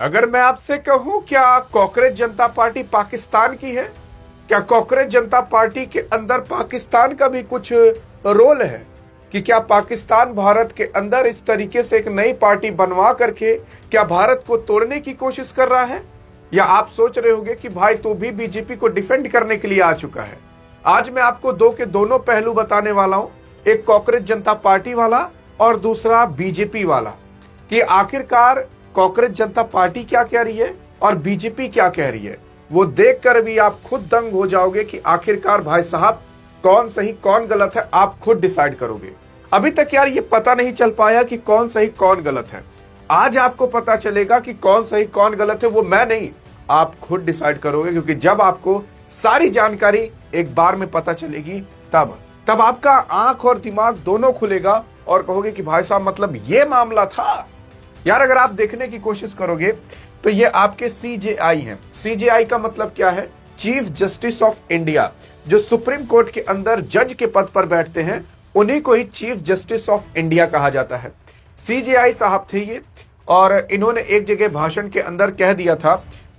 अगर मैं आपसे कहूं क्या कॉकरोच जनता पार्टी पाकिस्तान की है? क्या कॉकरोच जनता पार्टी के अंदर पाकिस्तान का भी कुछ रोल है? कि क्या पाकिस्तान भारत के अंदर इस तरीके से एक नई पार्टी बनवा करके क्या भारत को तोड़ने की कोशिश कर रहा है? या आप सोच रहे होंगे कि भाई तू भी बीजेपी को डिफेंड करने के लिए आ चुका है। आज मैं आपको दो के दोनों पहलू बताने वाला हूं, एक कॉकरोच जनता पार्टी वाला और दूसरा बीजेपी वाला, कि आखिरकार कॉकरोच जनता पार्टी क्या कह रही है और बीजेपी क्या कह रही है। वो देखकर भी आप खुद दंग हो जाओगे कि आखिरकार भाई साहब कौन सही कौन गलत है, आप खुद डिसाइड करोगे। अभी तक यार ये पता नहीं चल पाया कि कौन सही कौन गलत है। आज आपको पता चलेगा कि कौन सही कौन गलत है, वो मैं नहीं, आप खुद डिसाइड करोगे। क्योंकि जब आपको सारी जानकारी एक बार में पता चलेगी तब आपका आंख और दिमाग दोनों खुलेगा और कहोगे कि भाई साहब मतलब ये मामला था। यार अगर आप देखने की कोशिश करोगे तो ये आपके सीजेआई हैं। सीजेआई का मतलब क्या है? Chief justice of India. जो सुप्रीम कोर्ट के अंदर जज के पद पर बैठते हैं उन्हीं को ही चीफ जस्टिस ऑफ इंडिया कहा जाता है। सीजेआई साहब थे ये, और इन्होंने एक जगह भाषण के अंदर कह दिया था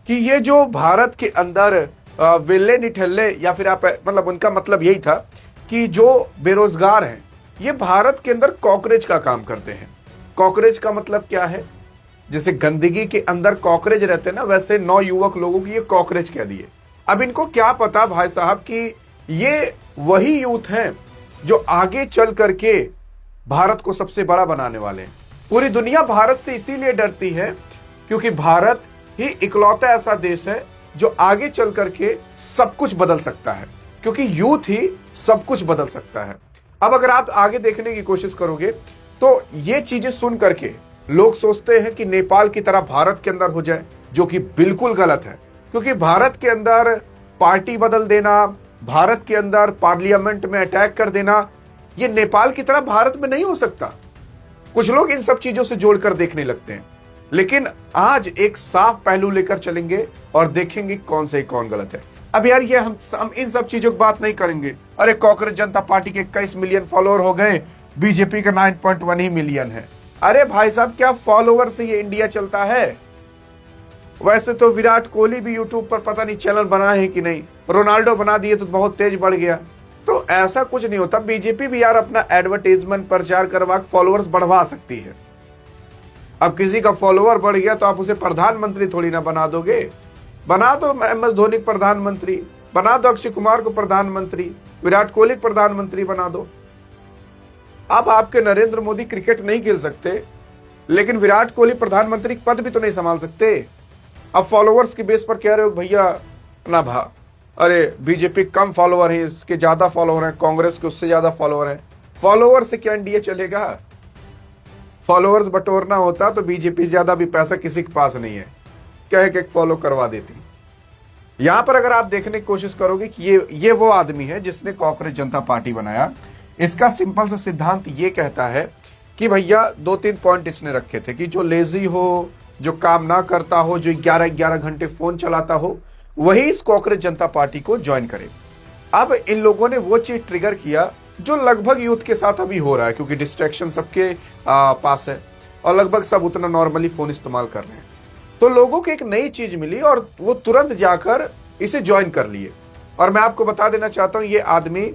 कि ये जो भारत के अंदर विल्ले निठल्ले, या फिर आप मतलब उनका मतलब यही था कि जो बेरोजगार हैं ये भारत के अंदर कॉकरोच का काम करते हैं। कॉकरोच का मतलब क्या है? जैसे गंदगी के अंदर कॉकरोच रहते हैं ना, वैसे 9 युवक लोगों की ये कॉकरोच कह दिए। अब इनको क्या पता भाई साहब कि ये वही यूथ हैं जो आगे चल करके भारत को सबसे बड़ा बनाने वाले हैं। पूरी दुनिया भारत से इसीलिए डरती है क्योंकि भारत ही इकलौता ऐसा देश है जो आगे चल करके सब कुछ बदल सकता है, क्योंकि यूथ ही सब कुछ बदल सकता है। अब अगर आप आगे देखने की कोशिश करोगे तो ये चीजें सुन करके लोग सोचते हैं कि नेपाल की तरह भारत के अंदर हो जाए, जो कि बिल्कुल गलत है। क्योंकि भारत के अंदर पार्टी बदल देना, भारत के अंदर पार्लियामेंट में अटैक कर देना, ये नेपाल की तरह भारत में नहीं हो सकता। कुछ लोग इन सब चीजों से जोड़कर देखने लगते हैं, लेकिन आज एक साफ पहलू लेकर चलेंगे और देखेंगे कौन सही कौन गलत है। अब यार ये हम इन सब चीजों की बात नहीं करेंगे। अरे कॉकरोच जनता पार्टी के 21 मिलियन फॉलोअर हो गए, बीजेपी का 9.1 ही मिलियन है। अरे भाई साहब क्या फॉलोअर से ये इंडिया चलता है? वैसे तो विराट कोहली भी यूट्यूब पर पता नहीं चैनल बना है कि नहीं, रोनाल्डो बना दिए तो बहुत तेज बढ़ गया। तो ऐसा कुछ नहीं होता। बीजेपी भी यार अपना एडवर्टाइजमेंट प्रचार करवा फॉलोअर्स बढ़वा सकती है। अब किसी का फॉलोअर बढ़ गया तो आप उसे प्रधानमंत्री थोड़ी ना बना दोगे। बना दो MS धोनी को प्रधानमंत्री, बना दो अक्षय कुमार को प्रधानमंत्री, विराट कोहली को प्रधानमंत्री बना दो। अब आपके नरेंद्र मोदी क्रिकेट नहीं खेल सकते, लेकिन विराट कोहली प्रधानमंत्री पद भी तो नहीं संभाल सकते। अब फॉलोअर्स के बेस पर कह रहे हो भैया ना भा, अरे बीजेपी कम फॉलोअर है, इसके ज्यादा फॉलोअर हैं, कांग्रेस के उससे ज्यादा फॉलोअर हैं। फॉलोअर से क्या इंडिया चलेगा? फॉलोअर्स बटोरना होता तो बीजेपी से ज्यादा भी पैसा किसी के पास नहीं है, कह के फॉलो करवा देती। यहां पर अगर आप देखने की कोशिश करोगे कि ये वो आदमी है जिसने कॉकरोच जनता पार्टी बनाया। इसका सिंपल सा सिद्धांत ये कहता है कि भैया 2-3 पॉइंट इसने रखे थे कि जो लेजी हो, जो काम ना करता हो, जो 11-11 घंटे फोन चलाता हो, वही इस कॉकरोच जनता पार्टी को ज्वाइन करे। अब इन लोगों ने वो चीज ट्रिगर किया जो लगभग यूथ के साथ अभी हो रहा है, क्योंकि डिस्ट्रैक्शन सबके पास है और लगभग सब उतना नॉर्मली फोन इस्तेमाल कर रहे हैं। तो लोगों को एक नई चीज मिली और वो तुरंत जाकर इसे ज्वाइन कर लिए। और मैं आपको बता देना चाहता हूं ये आदमी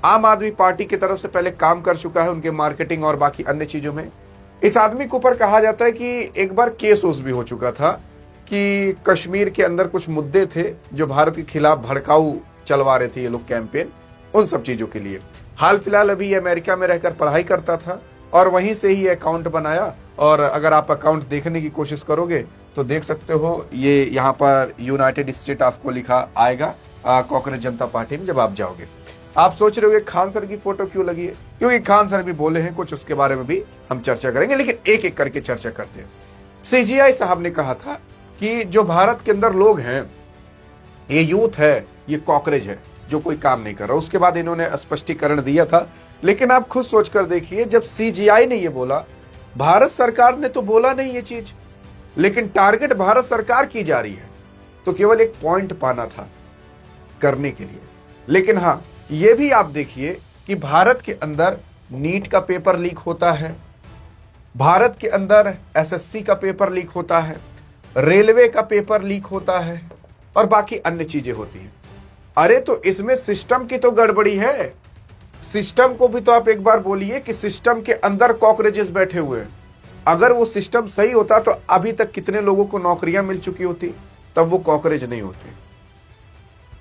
आम आदमी पार्टी की तरफ से पहले काम कर चुका है, उनके मार्केटिंग और बाकी अन्य चीजों में। इस आदमी के ऊपर कहा जाता है कि एक बार केस भी हो चुका था कि कश्मीर के अंदर कुछ मुद्दे थे जो भारत के खिलाफ भड़काऊ चलवा रहे थे ये लोग कैंपेन, उन सब चीजों के लिए। हाल फिलहाल अभी ये अमेरिका में रहकर पढ़ाई करता था और वहीं से ही अकाउंट बनाया। और अगर आप अकाउंट देखने की कोशिश करोगे तो देख सकते हो ये यहाँ पर यूनाइटेड स्टेट आपको लिखा आएगा कॉकरोच जनता पार्टी में जब आप जाओगे। आप सोच रहे हो खान सर की फोटो क्यों लगी है? क्योंकि खान सर भी बोले हैं कुछ, उसके बारे में भी हम चर्चा करेंगे, लेकिन एक एक करके चर्चा करते हैं। सीजीआई साहब ने कहा था कि जो भारत के अंदर लोग हैं, ये यूथ है, ये कॉकरोच है जो कोई काम नहीं कर रहा। उसके बाद इन्होंने स्पष्टीकरण दिया था, लेकिन आप खुद सोचकर देखिए, जब सीजीआई ने ये बोला, भारत सरकार ने तो बोला नहीं ये चीज, लेकिन टारगेट भारत सरकार की जा रही है, तो केवल एक पॉइंट पाना था करने के लिए। लेकिन हाँ, ये भी आप देखिए कि भारत के अंदर नीट का पेपर लीक होता है, भारत के अंदर एसएससी का पेपर लीक होता है, रेलवे का पेपर लीक होता है और बाकी अन्य चीजें होती हैं। अरे तो इसमें सिस्टम की तो गड़बड़ी है। सिस्टम को भी तो आप एक बार बोलिए कि सिस्टम के अंदर कॉकरोचेस बैठे हुए हैं। अगर वो सिस्टम सही होता तो अभी तक कितने लोगों को नौकरियां मिल चुकी होती, तब वो कॉकरोच नहीं होते।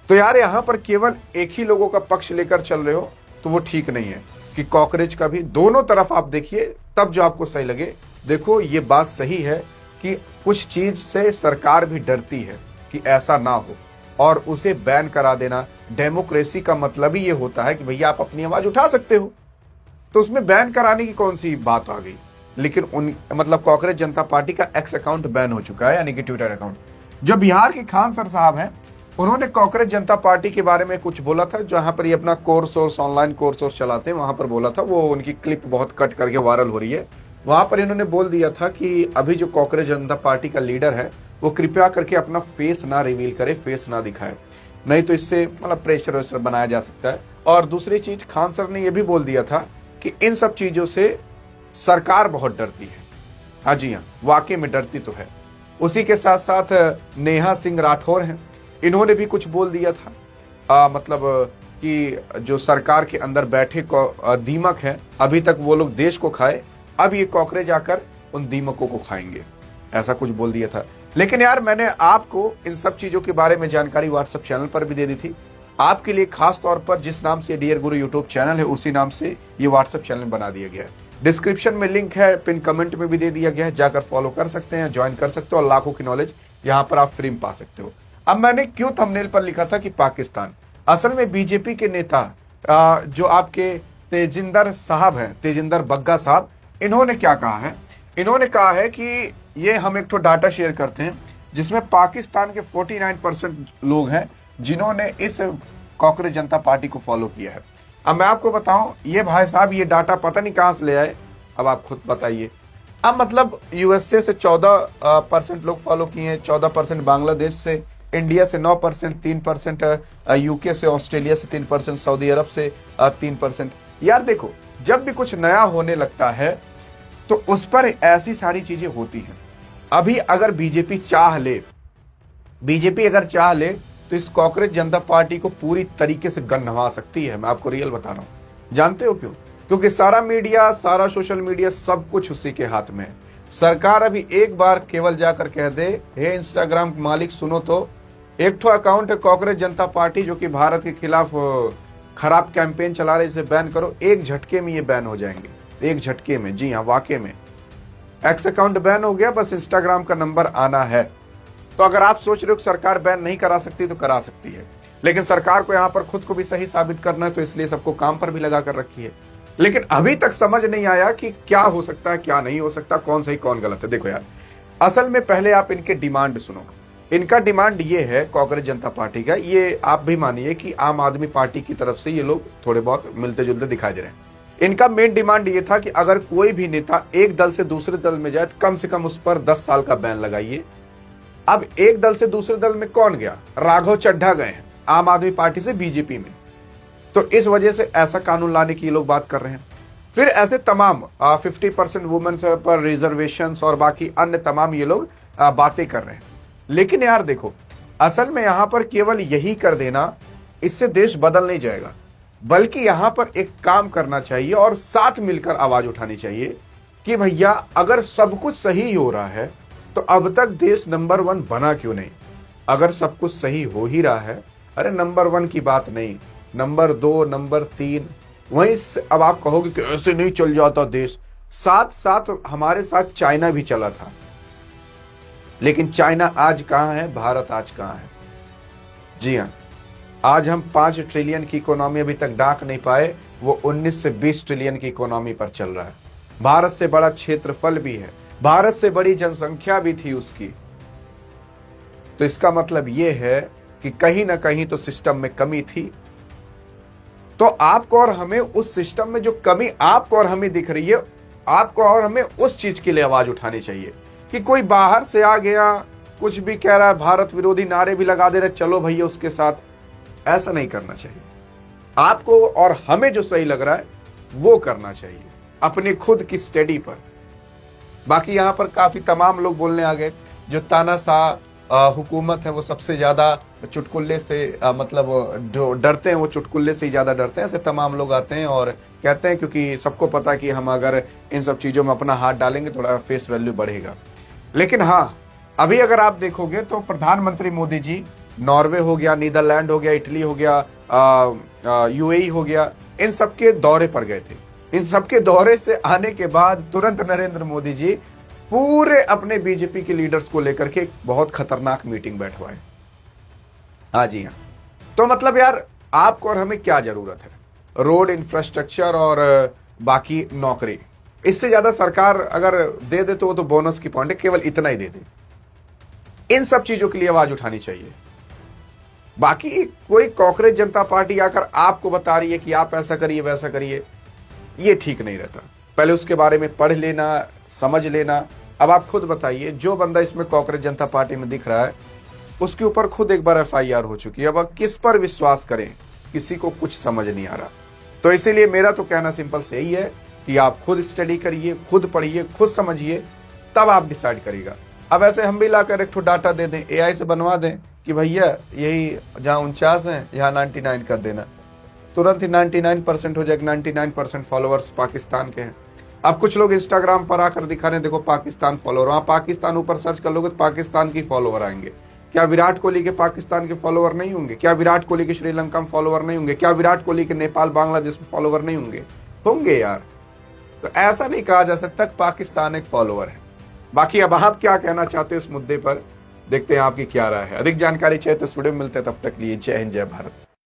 तो यार यहां पर केवल एक ही लोगों का पक्ष लेकर चल रहे हो तो वो ठीक नहीं है कि कॉकरोच का भी दोनों तरफ आप देखिए, तब जो आपको सही लगे। देखो ये बात सही है कि कुछ चीज से सरकार भी डरती है कि ऐसा ना हो और उसे बैन करा देना। डेमोक्रेसी का मतलब ही ये होता है कि भैया आप अपनी आवाज उठा सकते हो, तो उसमें बैन कराने की कौन सी बात आ गई। लेकिन मतलब कांग्रेस जनता पार्टी का एक्स अकाउंट बैन हो चुका है, यानी कि ट्विटर अकाउंट। जो बिहार के खान सर साहब हैं, उन्होंने कांग्रेस जनता पार्टी के बारे में कुछ बोला था, जहां पर ये अपना कोर्स ऑनलाइन कोर्स चलाते हैं, वहां पर बोला था। वो उनकी क्लिप बहुत कट करके वायरल हो रही है। वहां पर इन्होंने बोल दिया था कि अभी जो कांग्रेस जनता पार्टी का लीडर है वो कृपया करके अपना फेस ना रिवील करे, फेस ना दिखाए, नहीं तो इससे मतलब प्रेशर वेशर बनाया जा सकता है। और दूसरी चीज, खान सर ने यह भी बोल दिया था कि इन सब चीजों से सरकार बहुत डरती है। हाँ जी हाँ, वाकई में डरती तो है। उसी के साथ साथ नेहा सिंह राठौर हैं, इन्होंने भी कुछ बोल दिया था। मतलब कि जो सरकार के अंदर बैठे दीमक हैं, अभी तक वो लोग देश को खाए, अब ये कॉकरोच आकर उन दीमकों को खाएंगे, ऐसा कुछ बोल दिया था। लेकिन यार मैंने आपको इन सब चीजों के बारे में जानकारी व्हाट्सएप चैनल पर भी दे दी थी। आपके लिए खास तौर पर जिस नाम से डियर गुरु यूट्यूब चैनल है, उसी नाम से ये व्हाट्सएप चैनल बना दिया गया है। डिस्क्रिप्शन में लिंक है, पिन कमेंट में भी दे दिया गया है, जाकर फॉलो कर सकते हैं, ज्वाइन कर सकते हो और लाखों की नॉलेज यहाँ पर आप फ्री में पा सकते हो। अब मैंने क्यों थंबनेल पर लिखा था कि पाकिस्तान, असल में बीजेपी के नेता जो आपके तेजिंदर साहब हैं, तेजिंदर बग्गा साहब, इन्होंने क्या कहा है? इन्होंने कहा है कि ये हम एक तो डाटा शेयर करते हैं जिसमें पाकिस्तान के 49% लोग हैं जिन्होंने इस कांग्रेस जनता पार्टी को फॉलो किया है। अब मैं आपको बताऊं, ये भाई साहब ये डाटा पता नहीं कहां से ले आए, अब आप खुद बताइए। अब मतलब यूएसए से 14% लोग फॉलो किए हैं, 14% बांग्लादेश से, इंडिया से 9%, 3% यूके से, ऑस्ट्रेलिया से 3%, सऊदी अरब से 3%। यार देखो, जब भी कुछ नया होने लगता है तो उस पर ऐसी सारी चीजें होती हैं। अभी अगर बीजेपी अगर चाह ले तो इस कांग्रेस जनता पार्टी को पूरी तरीके से गन सकती है। मैं आपको रियल बता रहा हूं। जानते हो क्यों? क्योंकि सारा मीडिया, सारा सोशल मीडिया, सब कुछ उसी के हाथ में है। सरकार अभी एक बार केवल जाकर कह दे, हे इंस्टाग्राम मालिक सुनो तो, एक ठो अकाउंट है कांग्रेस जनता पार्टी जो कि भारत के खिलाफ खराब कैंपेन चला रहे, इसे बैन करो, एक झटके में ये बैन हो जाएंगे, एक झटके में। जी हाँ, वाकई में एक्स अकाउंट बैन हो गया, बस इंस्टाग्राम का नंबर आना है। तो अगर आप सोच रहे हो कि सरकार बैन नहीं करा सकती, तो करा सकती है, लेकिन सरकार को यहां पर खुद को भी सही साबित करना है, तो इसलिए सबको काम पर भी लगा कर रखी है। लेकिन अभी तक समझ नहीं आया कि क्या हो सकता है, क्या नहीं हो सकता, कौन सही कौन गलत है। देखो यार, असल में पहले आप इनके डिमांड सुनो। इनका डिमांड ये है कांग्रेस जनता पार्टी का, ये आप भी मानिए कि आम आदमी पार्टी की तरफ से ये लोग थोड़े बहुत मिलते जुलते दिखाई दे रहे हैं। इनका मेन डिमांड ये था कि अगर कोई भी नेता एक दल से दूसरे दल में जाए, कम से कम उस पर 10 साल का बैन लगाइए। अब एक दल से दूसरे दल में कौन गया? राघव चड्ढा गए हैं आम आदमी पार्टी से बीजेपी में, तो इस वजह से ऐसा कानून लाने की लोग बात कर रहे हैं। फिर ऐसे तमाम 50% वुमेन पर रिजर्वेशन और बाकी अन्य तमाम ये लोग बातें कर रहे हैं। लेकिन यार देखो, असल में यहां पर केवल यही कर देना, इससे देश बदल नहीं जाएगा, बल्कि यहां पर एक काम करना चाहिए और साथ मिलकर आवाज उठानी चाहिए कि भैया अगर सब कुछ सही हो रहा है तो अब तक देश नंबर 1 बना क्यों नहीं? अगर सब कुछ सही हो ही रहा है, अरे नंबर 1 की बात नहीं, नंबर 2, नंबर 3, वहीं अब आप कहोगे कि ऐसे नहीं चल जाता देश। साथ साथ हमारे साथ चाइना भी चला था, लेकिन चाइना आज कहां है, भारत आज कहां है? जी हां, आज हम 5 ट्रिलियन की इकोनॉमी अभी तक डाक नहीं पाए, वो 19 से 20 ट्रिलियन की इकोनॉमी पर चल रहा है। भारत से बड़ा क्षेत्रफल भी है, भारत से बड़ी जनसंख्या भी थी उसकी। तो इसका मतलब यह है कि कहीं ना कहीं तो सिस्टम में कमी थी। तो आपको और हमें उस सिस्टम में जो कमी आपको और हमें दिख रही है, आपको और हमें उस चीज के लिए आवाज उठानी चाहिए। कि कोई बाहर से आ गया, कुछ भी कह रहा है, भारत विरोधी नारे भी लगा दे रहे, चलो भैया उसके साथ, ऐसा नहीं करना चाहिए। आपको और हमें जो सही लग रहा है वो करना चाहिए, अपने खुद की स्टडी पर। बाकी यहां पर काफी तमाम लोग बोलने आ गए जो तानाशाह हुकूमत है वो सबसे ज्यादा चुटकुल्ले से मतलब जो डरते हैं वो चुटकुल्ले से ही ज्यादा डरते हैं। ऐसे तमाम लोग आते हैं और कहते हैं क्योंकि सबको पता है कि हम अगर इन सब चीजों में अपना हाथ डालेंगे थोड़ा फेस वैल्यू बढ़ेगा। लेकिन हाँ, अभी अगर आप देखोगे तो प्रधानमंत्री मोदी जी नॉर्वे हो गया, नीदरलैंड हो गया, इटली हो गया, यूएई हो गया, इन सबके दौरे पर गए थे। इन सबके दौरे से आने के बाद तुरंत नरेंद्र मोदी जी पूरे अपने बीजेपी के लीडर्स को लेकर के एक बहुत खतरनाक मीटिंग बैठवाए। हाँ जी हाँ, तो मतलब यार आपको और हमें क्या जरूरत है? रोड इंफ्रास्ट्रक्चर और बाकी नौकरी, इससे ज्यादा सरकार अगर दे दे तो वो तो बोनस की पॉइंट है, केवल इतना ही दे दे। इन सब चीजों के लिए आवाज उठानी चाहिए। बाकी कोई कांग्रेस जनता पार्टी आकर आपको बता रही है कि आप ऐसा करिए वैसा करिए, ये ठीक नहीं रहता। पहले उसके बारे में पढ़ लेना, समझ लेना। अब आप खुद बताइए, जो बंदा इसमें कांग्रेस जनता पार्टी में दिख रहा है उसके ऊपर खुद एक बार एफआईआर हो चुकी है। अब किस पर विश्वास करें? किसी को कुछ समझ नहीं आ रहा। तो इसीलिए मेरा तो कहना सिंपल से यही है कि आप खुद स्टडी करिए, खुद पढ़िए, खुद समझिए, तब आप डिसाइड करिएगा। अब ऐसे हम भी लाकर एक डाटा दे दें, एआई से बनवा दें कि भैया यही जहां 49 है यहाँ 99 कर देना, तुरंत ही 99% हो जाएगा। 99% फॉलोअर्स पाकिस्तान के हैं। अब कुछ लोग इंस्टाग्राम पर आकर दिखा रहे हैं देखो पाकिस्तान फॉलोअर, वहां पाकिस्तान ऊपर सर्च कर लोगे तो पाकिस्तान की फॉलोअर आएंगे। क्या विराट कोहली के पाकिस्तान के फॉलोअर नहीं होंगे? क्या विराट कोहली के श्रीलंका में फॉलोअर नहीं होंगे? क्या विराट कोहली के नेपाल बांग्लादेश में फॉलोअर नहीं होंगे? होंगे यार। तो ऐसा नहीं कहा जा सकता कि पाकिस्तान एक फॉलोअर है। बाकी अब आप क्या कहना चाहते हैं इस मुद्दे पर, देखते हैं आपकी क्या राय है। अधिक जानकारी चाहिए तो स्टूडियो में मिलते हैं, तब तक लिए जय हिंद जय भारत।